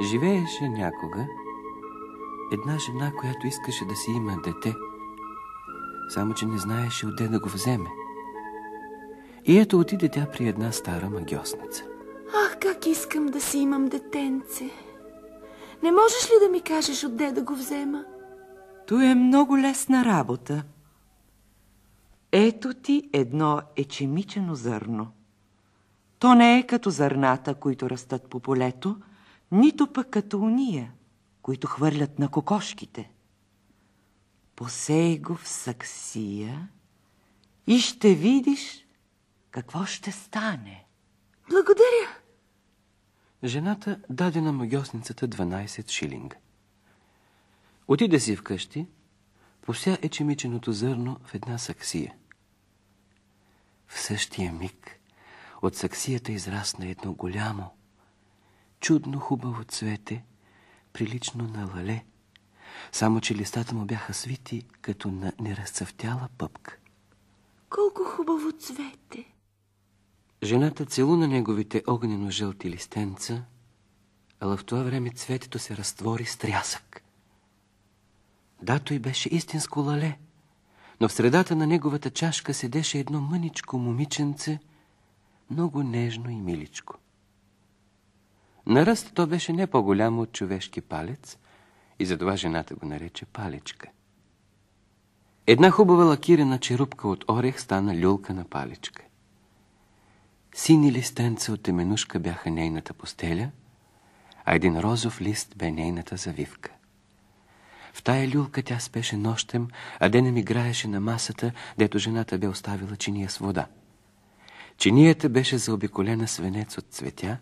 Живееше някога една жена, която искаше да си има дете, само че не знаеше отде да го вземе. И ето отиде тя при една стара магьосница. Ах, как искам да си имам детенце! Не можеш ли да ми кажеш отде да го взема? То е много лесна работа. Ето ти едно ечемичено зърно. То не е като зърната, които растат по полето, нито пък като уния, които хвърлят на кокошките. Посей го в саксия и ще видиш какво ще стане. Благодаря. Жената даде на магьосницата 12 шилинга. Отиде си вкъщи, пося ечемиченото зърно в една саксия. В същия миг от саксията израсна едно голямо, чудно хубаво цвете, прилично на лале, само че листата му бяха свити, като на неразцъфтяла пъпка. Колко хубаво цвете! Жената целуна неговите огнено-жълти листенца, ала в това време цветето се разтвори с трясък. Да, той беше истинско лале, но в средата на неговата чашка седеше едно мъничко момиченце, много нежно и миличко. На ръст то беше не по-голямо от човешки палец и затова жената го нарече Палечка. Една хубава лакирана черупка от орех стана люлка на Палечка. Сини листенца от теменушка бяха нейната постеля, а един розов лист бе нейната завивка. В тая люлка тя спеше нощем, а денем играеше на масата, дето жената бе оставила чиния с вода. Чинията беше заобиколена с венец от цветя,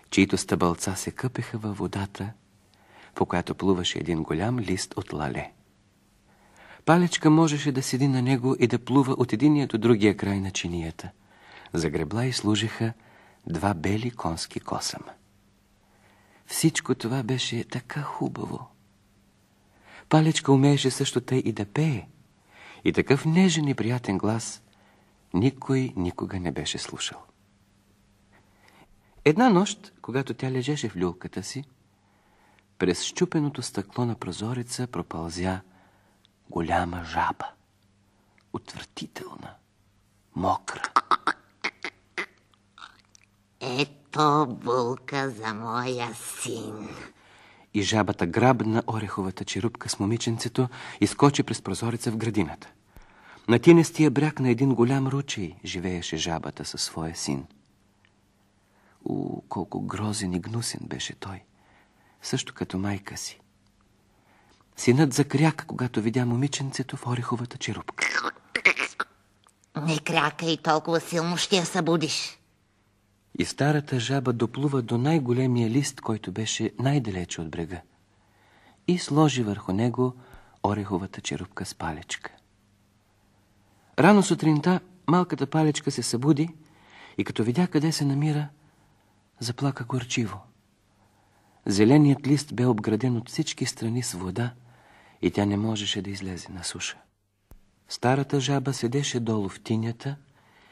чието стъбълца се къпеха във водата, по която плуваше един голям лист от лале. Палечка можеше да седи на него и да плува от единия до другия край на чинията. За гребла й служиха 2 бели конски косама. Всичко това беше така хубаво. Палечка умееше също тъй и да пее, и такъв нежен и приятен глас никой никога не беше слушал. Една нощ, когато тя лежеше в люлката си, през счупеното стъкло на прозореца пропълзя голяма жаба. Отвратителна, мокра. Ето булка за моя син. И жабата грабна ореховата черупка с момиченцето и скочи през прозореца в градината. На тинестия бряг на един голям ручей живееше жабата със своя син. Колко грозен и гнусен беше той, също като майка си. Синът закряка, когато видя момиченцето в ореховата черупка. Не крякай толкова силно, ще я събудиш. И старата жаба доплува до най-големия лист, който беше най-далече от брега, и сложи върху него ореховата черупка с Палечка. Рано сутринта малката Палечка се събуди и като видя къде се намира, заплака горчиво. Зеленият лист бе обграден от всички страни с вода и тя не можеше да излезе на суша. Старата жаба седеше долу в тинята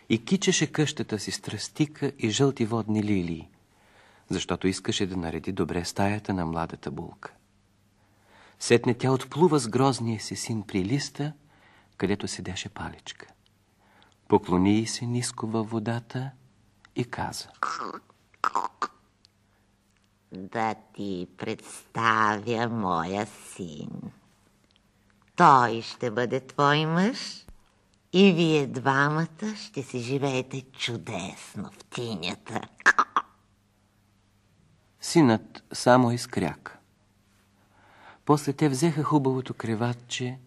и кичеше къщата си с тръстика и жълти водни лилии, защото искаше да нареди добре стаята на младата булка. Сетне тя отплува с грозния си син при листа, където седеше Палечка. Поклони й се ниско във водата и каза: Да ти представя моя син. Той ще бъде твой мъж и вие двамата ще си живеете чудесно в тинята. Синът само изкряка. После те взеха хубавото креватче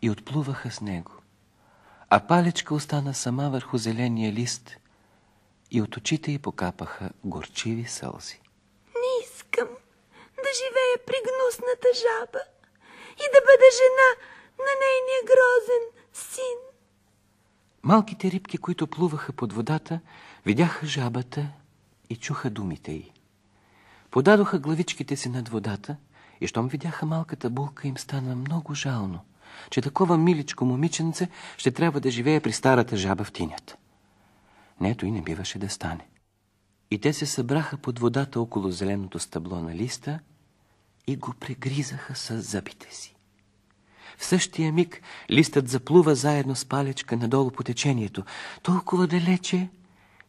и отплуваха с него, а Палечка остана сама върху зеления лист и от очите й покапаха горчиви сълзи. Не искам да живея при гнусната жаба и да бъда жена на нейния грозен син. Малките рибки, които плуваха под водата, видяха жабата и чуха думите й. Подадоха главичките си над водата и щом видяха малката булка, им стана много жално, че такова миличко момиченце ще трябва да живее при старата жаба в тинята. Нето и не биваше да стане. И те се събраха под водата около зеленото стъбло на листа и го прегризаха с зъбите си. В същия миг листът заплува заедно с Паличка надолу по течението, толкова далече,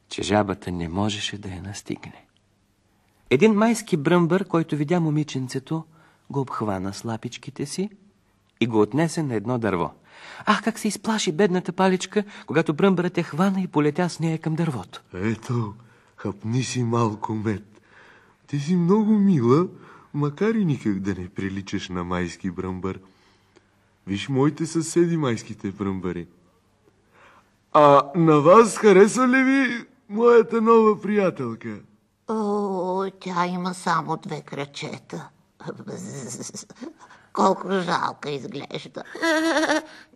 че жабата не можеше да я настигне. Един майски бръмбър, който видя момиченцето, го обхвана с лапичките си и го отнесе на едно дърво. Ах, как се изплаши бедната Паличка, когато бръмбърът я хвана и полетя с нея към дървото. Ето, хапни си малко мед. Ти си много мила, макар и никак да не приличаш на майски бръмбър. Виж моите съседи, майските бръмбъри. А на вас харесва ли ви моята нова приятелка? О, тя има само 2 крачета. Колко жалка изглежда.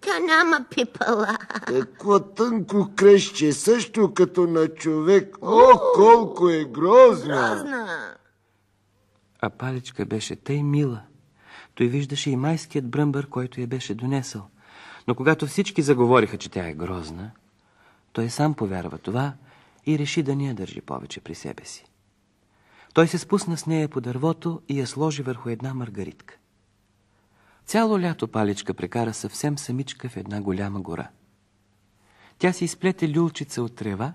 Тя няма пипала. Какво тънко крещче, също като на човек. О, колко е грозна! А Паличка беше тъй мила. Той виждаше и майският бръмбър, който я беше донесъл. Но когато всички заговориха, че тя е грозна, той сам повярва това и реши да не я държи повече при себе си. Той се спусна с нея по дървото и я сложи върху една маргаритка. Цяло лято Паличка прекара съвсем самичка в една голяма гора. Тя си изплете люлчица от трева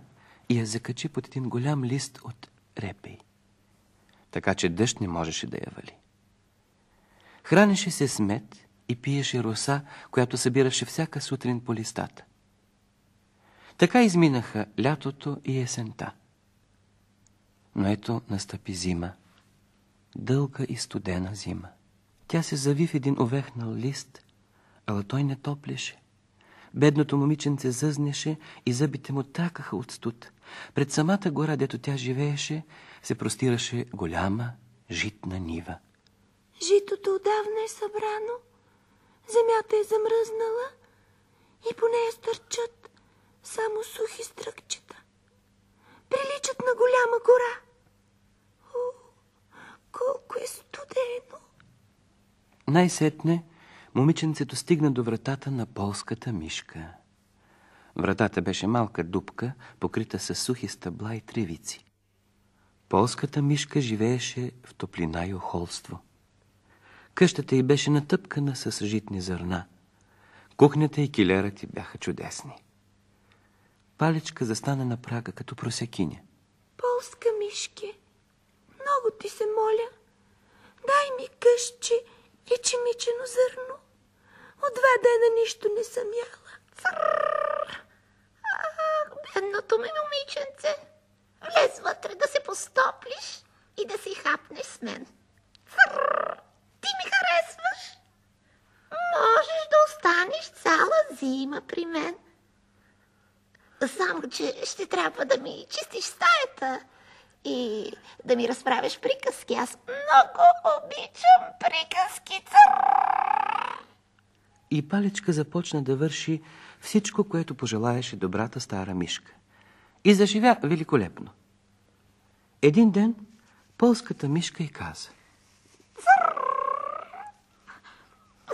и я закачи под един голям лист от репей, така че дъжд не можеше да я вали. Хранеше се с мед и пиеше роса, която събираше всяка сутрин по листата. Така изминаха лятото и есента. Но ето настъпи зима, дълга и студена зима. Тя се зави в един увехнал лист, ала той не топлеше. Бедното момиченце зъзнеше и зъбите му такаха от студ. Пред самата гора, дето тя живееше, се простираше голяма житна нива. Житото отдавна е събрано, земята е замръзнала и по нея стърчат само сухи стръкчета. Приличат на голяма гора. О, колко е студено! Най-сетне момиченцето стигна до вратата на полската мишка. Вратата беше малка дупка, покрита с сухи стъбла и тревици. Полската мишка живееше в топлина и охолство. Къщата й беше натъпкана с житни зърна. Кухнята и килерът й бяха чудесни. Паличка застана на прага като просекиня. Полска мишке, много ти се моля, дай ми къщи и чемичено зърно. От 2 дена нищо не съм яла. Бедното ми момиченце. Влез вътре да се постоплиш и да си хапнеш с мен. Ти ми харесваш. Можеш да останеш цяла зима при мен. Само, че ще трябва да ми чистиш стаята и да ми разправяш приказки. Аз много обичам приказки. И Паличка започна да върши всичко, което пожелаеше добрата стара мишка. И заживя великолепно. Един ден полската мишка й каза: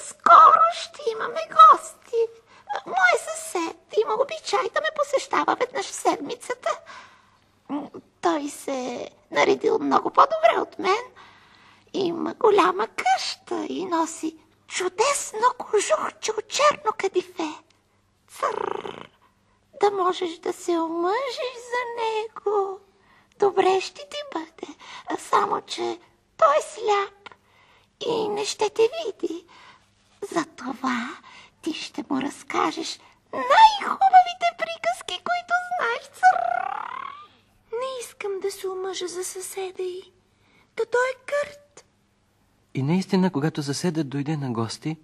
скоро ще имаме гости. Мой съсед има обичай да ме посещава веднъж в седмицата. Той се наредил много по-добре от мен. Има голяма къща и носи чудесно кожухче от черно кадифе. Да можеш да се омъжиш за него. Добре ще ти бъде, само че той е сляп и не ще те види. Затова ти ще му разкажеш най-хубавите приказки, които знаеш. Не искам да се омъжа за съседа й. То той е кърт. И наистина, когато съседът дойде на гости,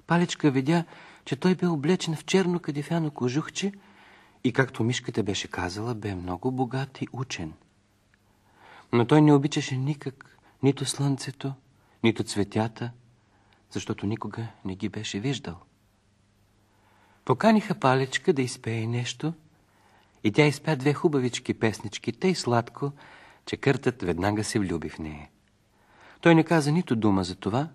Паличка видя, че той бе облечен в черно кадифяно кожухче и, както мишката беше казала, бе много богат и учен. Но той не обичаше никак нито слънцето, нито цветята, защото никога не ги беше виждал. Поканиха Паличка да изпее нещо и тя изпя 2 хубавички песнички, тъй сладко, че къртът веднага се влюби в нея. Той не каза нито дума за това,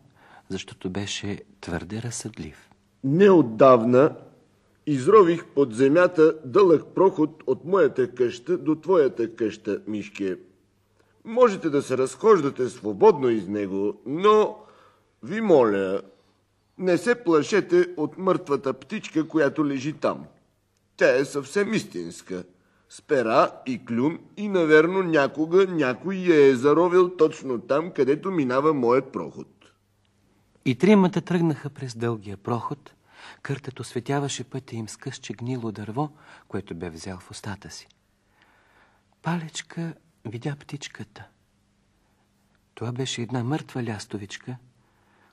защото беше твърде разсъдлив. Неотдавна Изрових под земята дълъг проход от моята къща до твоята къща, Мишке. Можете да се разхождате свободно из него, но ви моля, не се плашете от мъртвата птичка, която лежи там. Тя е съвсем истинска, с пера и клюн и, наверно, някога някой я е заровил точно там, където минава моят проход. И тримата тръгнаха през дългия проход. Къртът осветяваше пътя им с късче гнило дърво, което бе взел в устата си. Палечка видя птичката. Това беше една мъртва лястовичка.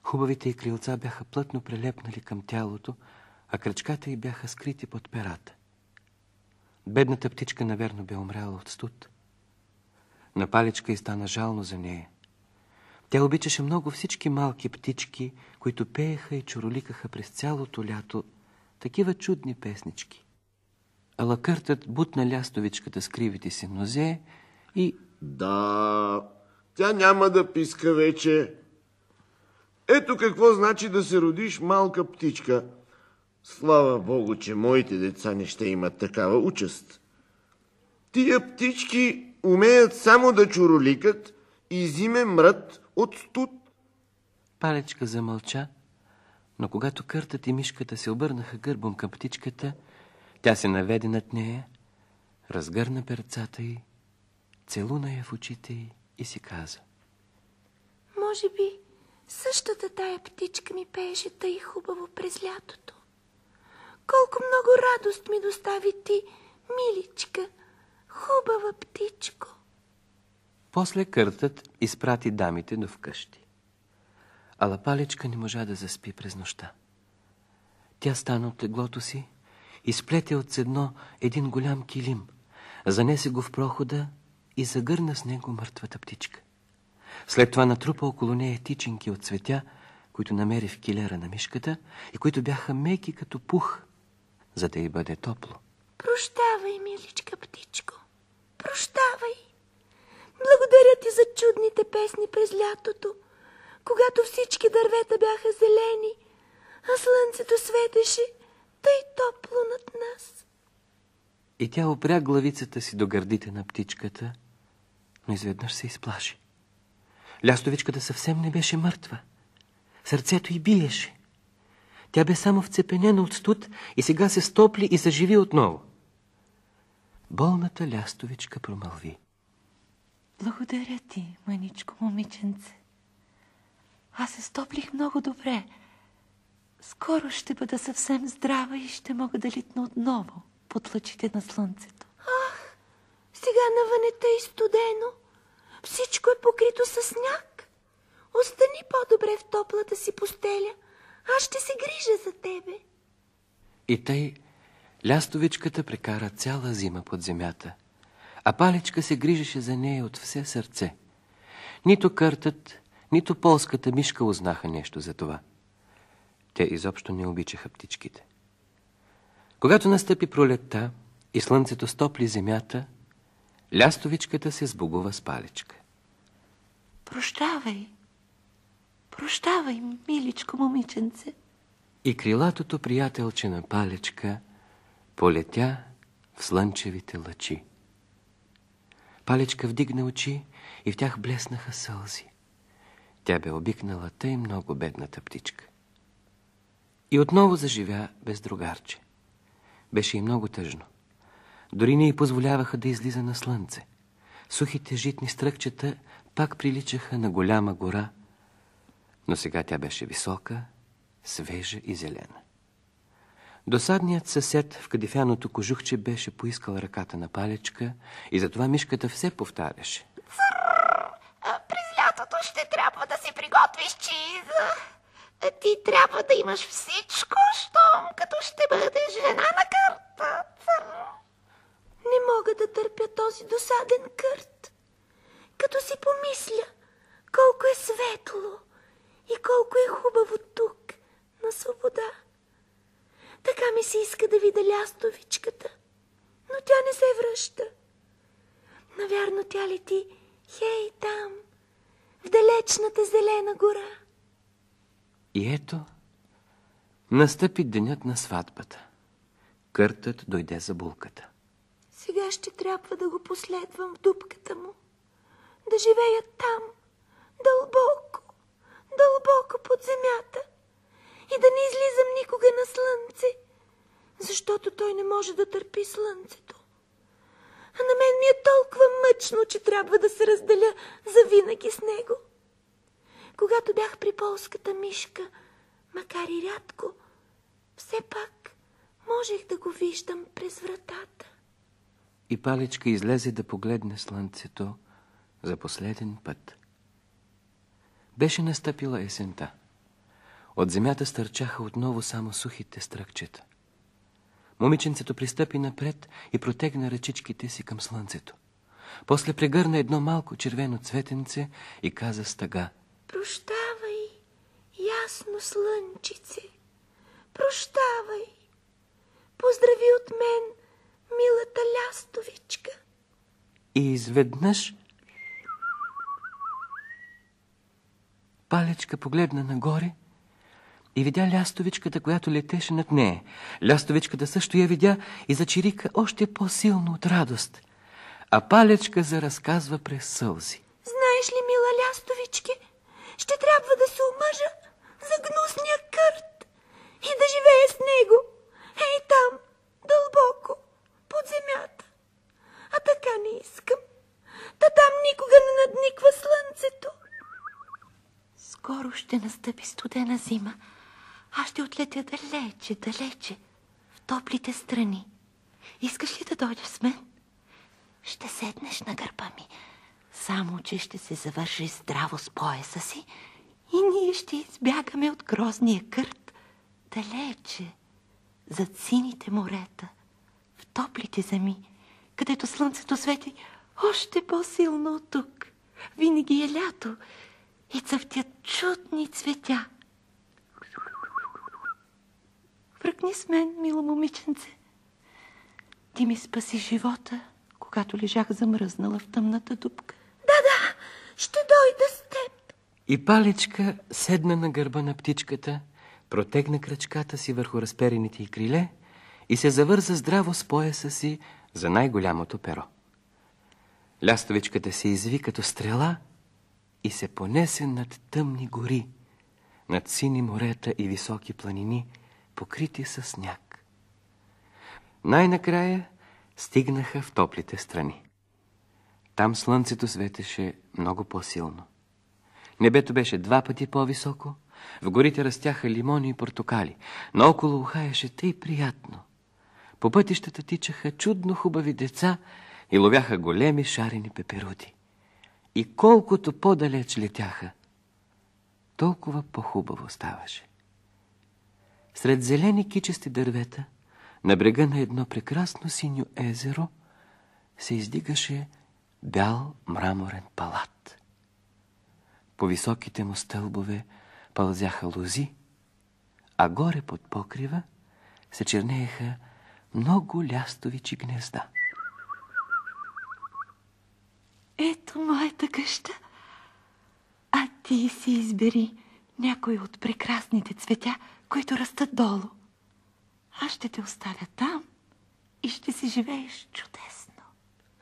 Хубавите й крилца бяха плътно прилепнали към тялото, а крачката й бяха скрити под перата. Бедната птичка, наверно, бе умряла от студ. На Палечка й стана жално за нея. Тя обичаше много всички малки птички, които пееха и чуроликаха през цялото лято такива чудни песнички. Ала Къртът бутна лястовичката с кривите си нозе и... Да, тя няма да писка вече. Ето какво значи да се родиш малка птичка. Слава Богу, че моите деца не ще имат такава участ. Тия птички умеят само да чуроликат и зиме мрат от студ. Палечка замълча, но когато Къртът и мишката се обърнаха гърбом към птичката, тя се наведе над нея, разгърна перцата й, целуна я в очите й и си каза: Може би същата тая птичка ми пееше тъй хубаво през лятото. Колко много радост ми достави ти, миличка, хубава птичко. После Къртът изпрати дамите до вкъщи. Ала Палечка не можа да заспи през нощта. Тя стана от леглото си, изплете от седно един голям килим, занесе го в прохода и загърна с него мъртвата птичка. След това натрупа около нея тичинки от цветя, които намери в килера на мишката и които бяха меки като пух, за да й бъде топло. Прощавай, миличка птичко, прощавай. Благодаря ти за чудните песни през лятото, когато всички дървета бяха зелени, а слънцето светеше тъй топло над нас. И тя опря главицата си до гърдите на птичката, но изведнъж се изплаши. Лястовичката съвсем не беше мъртва. Сърцето й биеше. Тя бе само вцепенена от студ и сега се стопли и заживи отново. Болната лястовичка промълви: Благодаря ти, мъничко момиченце. Аз се стоплих много добре. Скоро ще бъда съвсем здрава и ще мога да литна отново под лъчите на слънцето. Ах, сега навън е тъй студено. Всичко е покрито със сняг. Остани по-добре в топлата си постеля. Аз ще се грижа за тебе. И тъй лястовичката прекара цяла зима под земята, а Палечка се грижеше за нея от все сърце. Нито Къртът, нито полската мишка узнаха нещо за това. Те изобщо не обичаха птичките. Когато настъпи пролетта и слънцето стопли земята, лястовичката се сбогува с Палечка. Прощавай, прощавай, миличко момиченце. И крилатото приятелче на Палечка полетя в слънчевите лъчи. Палечка вдигна очи и в тях блеснаха сълзи. Тя бе обикнала тъй много бедната птичка. И отново заживя без другарче. Беше и много тъжно. Дори не й позволяваха да излиза на слънце. Сухите житни стръкчета пак приличаха на голяма гора, но сега тя беше висока, свежа и зелена. Досадният съсед в кадифяното кожухче беше поискал ръката на Палечка и затова мишката все повтаряше: През лятото ще трябва да се приготвиш чиза. Ти трябва да имаш всичко, щом като ще бъдеш жена на Къртът. Не мога да търпя този досаден Кърт. Като си помисля колко е светло и колко е хубаво тук, на свобода. Така ми се иска да видя лястовичката, но тя не се връща. Навярно тя лети хей там, в далечната зелена гора. И ето, настъпи денят на сватбата. Къртът дойде за булката. Сега ще трябва да го последвам в дупката му. Да живея там, дълбоко, дълбоко под земята. И да не излизам никога на слънце, защото той не може да търпи слънцето. А на мен ми е толкова мъчно, че трябва да се разделя завинаги с него. Когато бях при полската мишка, макар и рядко, все пак можех да го виждам през вратата. И Паличка излезе да погледне слънцето за последен път. Беше настъпила есента. От земята стърчаха отново само сухите стръкчета. Момиченцето пристъпи напред и протегна ръчичките си към слънцето. После прегърна едно малко червено цветенце и каза с тъга: Прощавай, ясно слънчице, прощавай. Поздрави от мен милата лястовичка. И изведнъж Паличка погледна нагоре и видя лястовичката, която летеше над нея. Лястовичката също я видя и зачирика още по-силно от радост. А Паличка заразказва през сълзи. Знаеш ли, мила лястовичке, ще трябва да се омъжа за гнусния кърт и да живея с него. Ей там, дълбоко, под земята. А така не искам. Та там никога не надниква слънцето. Скоро ще настъпи студена зима. Аз ще отлетя далече, далече, в топлите страни. Искаш ли да дойдеш с мен? Ще седнеш на гърба ми, само че ще се завържиш здраво с пояса си и ние ще избягаме от грозния кърт далече, зад сините морета, в топлите земи, където слънцето свети още по-силно от тук. Винаги е лято и цъфтят чудни цветя. Връкни с мен, мило момиченце. Ти ми спаси живота, когато лежах замръзнала в тъмната дупка. Да, ще дойда с теб. И Паличка седна на гърба на птичката, протегна крачката си върху разперените й криле и се завърза здраво с пояса си за най-голямото перо. Лястовичката се изви като стрела и се понесе над тъмни гори, над сини морета и високи планини, покрити със сняг. Най-накрая стигнаха в топлите страни. Там слънцето светеше много по-силно. Небето беше 2 пъти по-високо, в горите растяха лимони и портокали, наоколо ухаеше тъй приятно. По пътищата тичаха чудно хубави деца и ловяха големи шарени пеперуди. И колкото по-далеч летяха, толкова по-хубаво ставаше. Сред зелени кичести дървета, на брега на едно прекрасно синьо езеро, се издигаше бял мраморен палат. По високите му стълбове пълзяха лози, а горе под покрива се чернееха много лястовичи гнезда. Ето моята къща, а ти си избери някой от прекрасните цветя, които растат долу. Аз ще те оставя там и ще си живееш чудесно.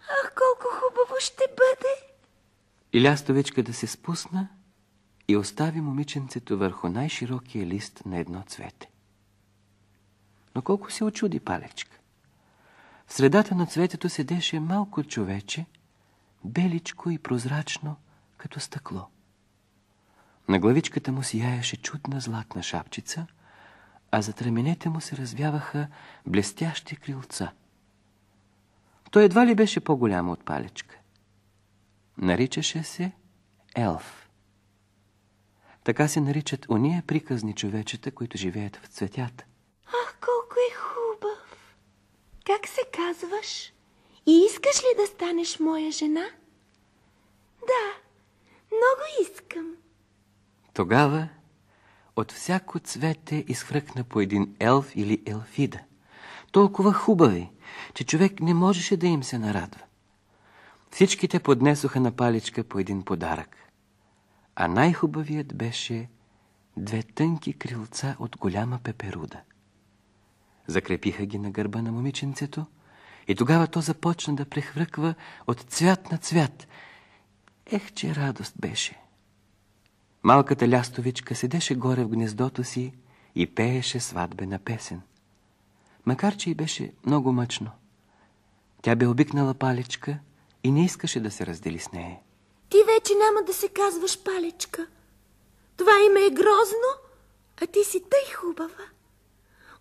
Ах, колко хубаво ще бъде! И лястовичката се спусна и остави момиченцето върху най-широкия лист на едно цвете. Но колко се очуди Паличка. В средата на цветето седеше малко човече, беличко и прозрачно, като стъкло. На главичката му сияеше чудна златна шапчица, а зад раменете му се развяваха блестящи крилца. Той едва ли беше по-голямо от Паличка. Наричаше се елф. Така се наричат ония приказни човечета, които живеят в цветята. Ах, колко е хубав! Как се казваш? И искаш ли да станеш моя жена? Да, много искам. Тогава от всяко цвете изхръкна по един елф или елфида. Толкова хубави, че човек не можеше да им се нарадва. Всичките поднесоха на Паличка по един подарък. А най-хубавият беше 2 тънки крилца от голяма пеперуда. Закрепиха ги на гърба на момиченцето и тогава то започна да прехвърква от цвят на цвят. Ех, че радост беше! Малката лястовичка седеше горе в гнездото си и пееше сватбена песен. Макар че й беше много мъчно. Тя бе обикнала Палечка и не искаше да се раздели с нея. Ти вече няма да се казваш Палечка. Това име е грозно, а ти си тъй хубава.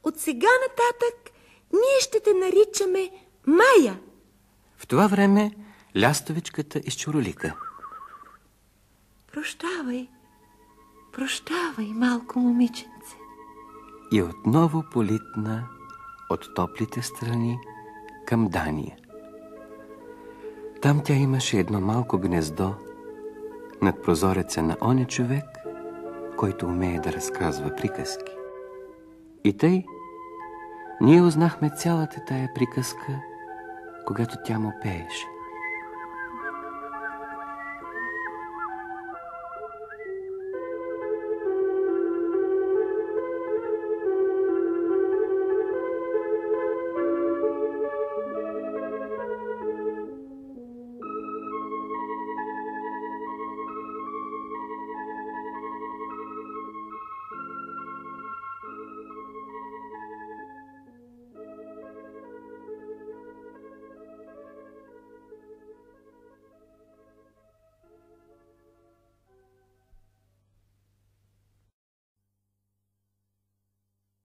От сега нататък ние ще те наричаме Мая. В това време лястовичката изчуролика. Прощавай, прощавай, малко момиченце. И отново политна от топлите страни към Дания. Там тя имаше едно малко гнездо над прозореца на оня човек, който умее да разказва приказки. И тъй, ние узнахме цялата тая приказка, когато тя му пееше.